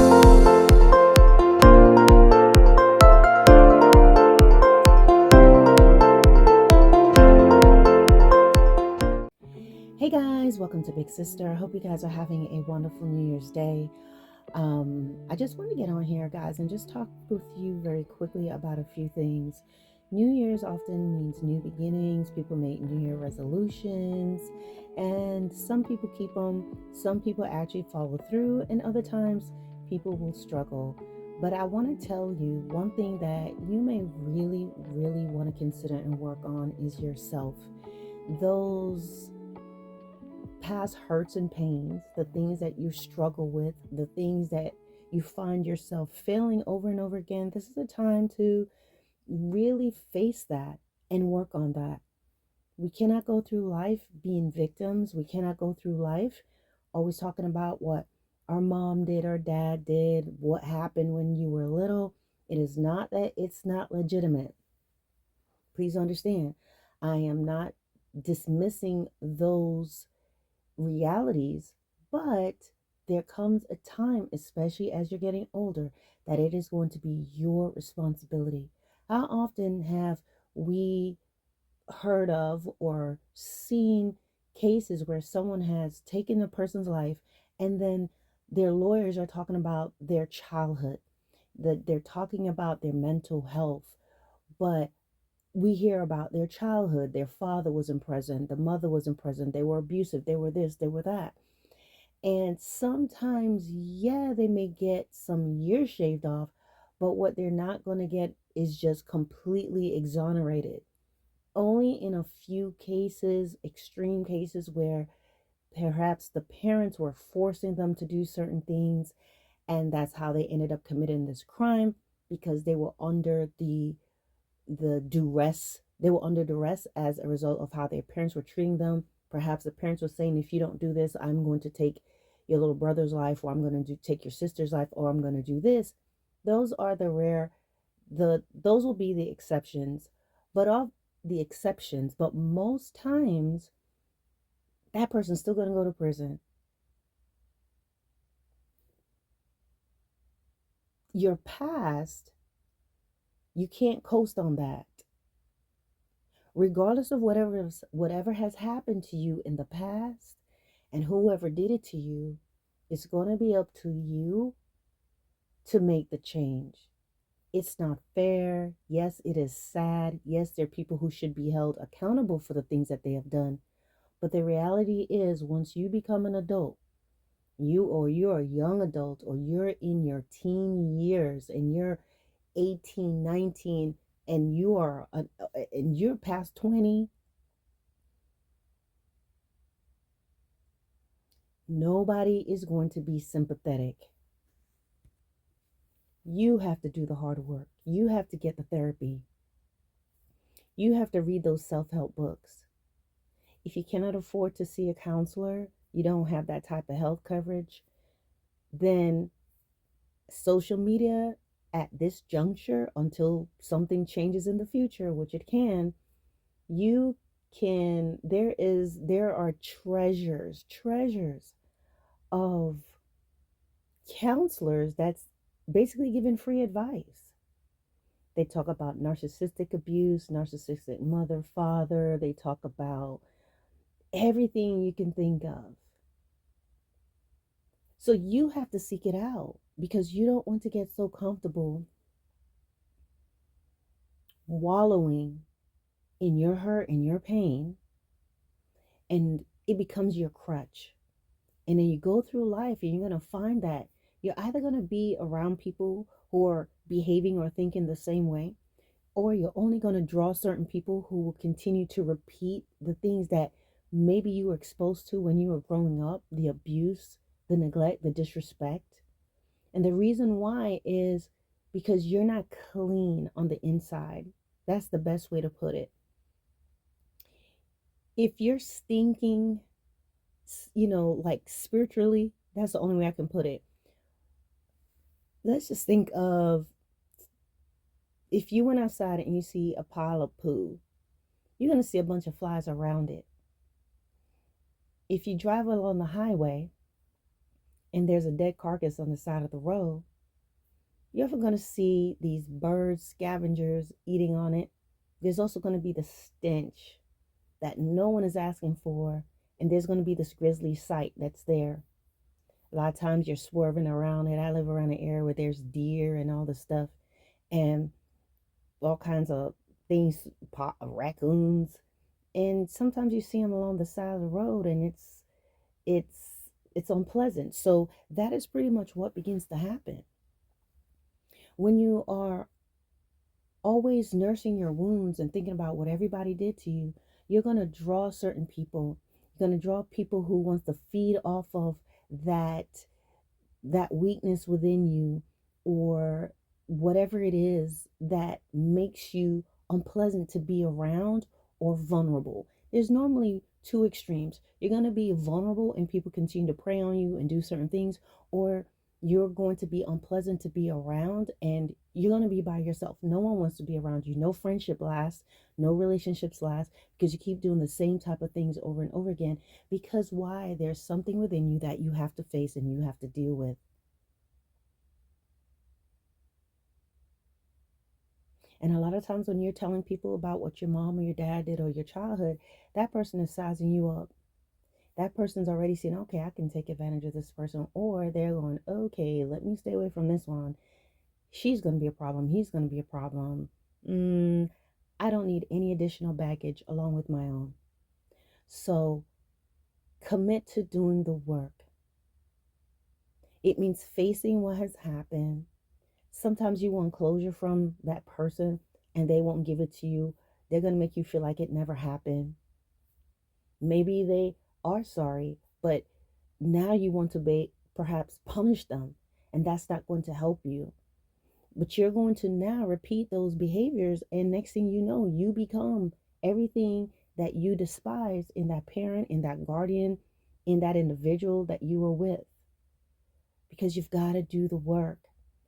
Hey guys, welcome to Big Sister. I hope you guys are having a wonderful New Year's Day. I just want to get on here, guys, and just talk with you very quickly about a few things. New Year's often means new beginnings. People make New Year resolutions, and some people keep them. Some people actually follow through, and other times people will struggle. But I want to tell you one thing that you may really, really want to consider and work on is yourself. Those past hurts and pains, the things that you struggle with, the things that you find yourself failing over and over again, this is a time to really face that and work on that. We cannot go through life being victims. We cannot go through life always talking about what our mom did, our dad did, what happened when you were little. It is not that it's not legitimate. Please understand, I am not dismissing those realities, but there comes a time, especially as you're getting older, that it is going to be your responsibility. How often have we heard of or seen cases where someone has taken a person's life and then their lawyers are talking about their childhood, that they're talking about their mental health, but we hear about their childhood. Their father was in prison, the mother was in prison, they were abusive, they were this, they were that. And sometimes, yeah, they may get some years shaved off, but what they're not going to get is just completely exonerated. Only in a few cases, extreme cases, where perhaps the parents were forcing them to do certain things, and that's how they ended up committing this crime because they were under the duress. They were under duress as a result of how their parents were treating them. Perhaps the parents were saying, if you don't do this, I'm going to take your little brother's life, or I'm going to take your sister's life, or I'm going to do this. Those are the rare, those will be the exceptions. But of the exceptions, but most times that person's still going to go to prison. Your past, you can't coast on that. Regardless of whatever has happened to you in the past and whoever did it to you, it's going to be up to you to make the change. It's not fair. Yes, it is sad. Yes, there are people who should be held accountable for the things that they have done. But the reality is, once you become an adult, you're a young adult, or you're in your teen years and you're 18, 19, and and you're past 20, nobody is going to be sympathetic. You have to do the hard work. You have to get the therapy. You have to read those self-help books. If you cannot afford to see a counselor, you don't have that type of health coverage, then social media at this juncture, until something changes in the future, which it can, you there are treasures of counselors that's basically giving free advice. They talk about narcissistic abuse, narcissistic mother, father. They talk about everything you can think of. So you have to seek it out because you don't want to get so comfortable wallowing in your hurt and your pain, and it becomes your crutch. And then you go through life and you're going to find that you're either going to be around people who are behaving or thinking the same way, or you're only going to draw certain people who will continue to repeat the things that maybe you were exposed to when you were growing up, the abuse, the neglect, the disrespect. And the reason why is because you're not clean on the inside. That's the best way to put it. If you're stinking, like spiritually, that's the only way I can put it. Let's just think of, if you went outside and you see a pile of poo, you're going to see a bunch of flies around it. If you drive along the highway and there's a dead carcass on the side of the road, you're ever going to see these birds, scavengers eating on it. There's also going to be the stench that no one is asking for, and there's going to be this grisly sight that's there. A lot of times you're swerving around it. I live around an area where there's deer and all this stuff, and all kinds of things, raccoons, and sometimes you see them along the side of the road, and it's unpleasant. So that is pretty much what begins to happen when you are always nursing your wounds and thinking about what everybody did to you. You're going to draw certain people. You're going to draw people who wants to feed off of that that weakness within you, or whatever it is that makes you unpleasant to be around, or vulnerable. There's normally two extremes. You're going to be vulnerable and people continue to prey on you and do certain things, or you're going to be unpleasant to be around and you're going to be by yourself. No one wants to be around you. No friendship lasts, no relationships last, because you keep doing the same type of things over and over again. Because why? There's something within you that you have to face and you have to deal with. And a lot of times when you're telling people about what your mom or your dad did or your childhood, that person is sizing you up. That person's already saying, okay, I can take advantage of this person. Or they're going, okay, let me stay away from this one. She's going to be a problem. He's going to be a problem. I don't need any additional baggage along with my own. So commit to doing the work. It means facing what has happened. Sometimes you want closure from that person and they won't give it to you. They're going to make you feel like it never happened. Maybe they are sorry, but now you want to perhaps punish them, and that's not going to help you. But you're going to now repeat those behaviors, and next thing you know, you become everything that you despise in that parent, in that guardian, in that individual that you were with, because you've got to do the work.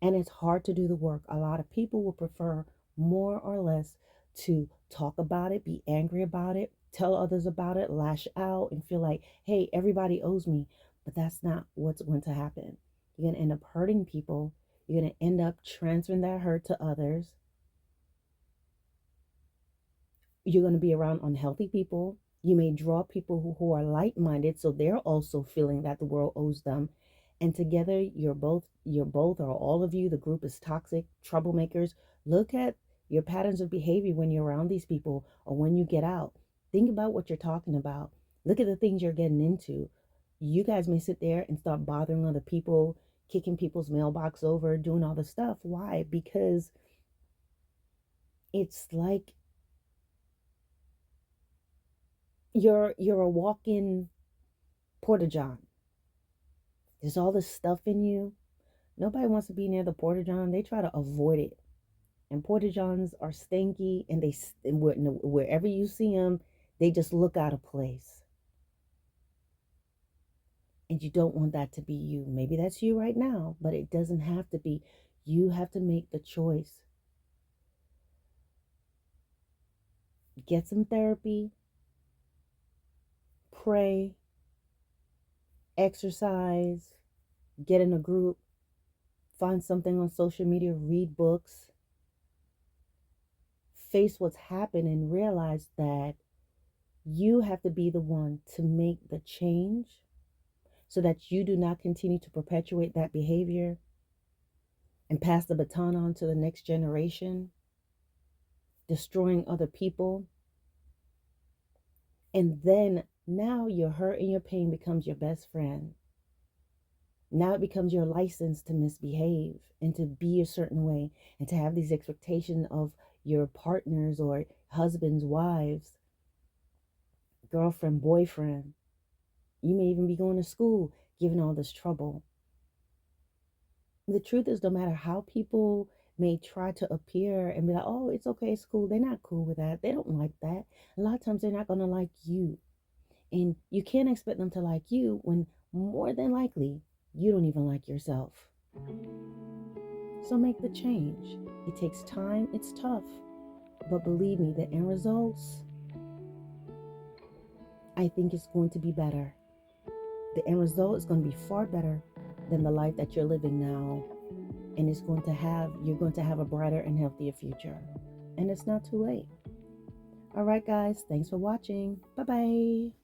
And it's hard to do the work. A lot of people will prefer more or less to talk about it, be angry about it, tell others about it, lash out, and feel like, hey, everybody owes me. But that's not what's going to happen. You're going to end up hurting people. You're going to end up transferring that hurt to others. You're going to be around unhealthy people. You may draw people who are like-minded, so they're also feeling that the world owes them. And together you're both or all of you, the group is toxic, troublemakers. Look at your patterns of behavior when you're around these people or when you get out. Think about what you're talking about. Look at the things you're getting into. You guys may sit there and start bothering other people, kicking people's mailbox over, doing all the stuff. Why? Because it's like you're a walk-in porta john. There's all this stuff in you. Nobody wants to be near the porta john. They try to avoid it. And porta johns are stinky, and wherever you see them, they just look out of place. And you don't want that to be you. Maybe that's you right now, but it doesn't have to be. You have to make the choice. Get some therapy, pray, exercise, get in a group, find something on social media, read books, face what's happened, and realize that you have to be the one to make the change so that you do not continue to perpetuate that behavior and pass the baton on to the next generation, destroying other people. And then now your hurt and your pain becomes your best friend. Now it becomes your license to misbehave and to be a certain way and to have these expectations of your partners or husbands, wives, girlfriend, boyfriend. You may even be going to school, giving all this trouble. The truth is, no matter how people may try to appear and be like, oh, it's okay, it's cool. They're not cool with that. They don't like that. A lot of times they're not going to like you. And you can't expect them to like you when more than likely you don't even like yourself. So make the change. It takes time. It's tough. But believe me, the end results, I think it's going to be better. The end result is going to be far better than the life that you're living now. And you're going to have a brighter and healthier future. And it's not too late. All right, guys, thanks for watching. Bye bye.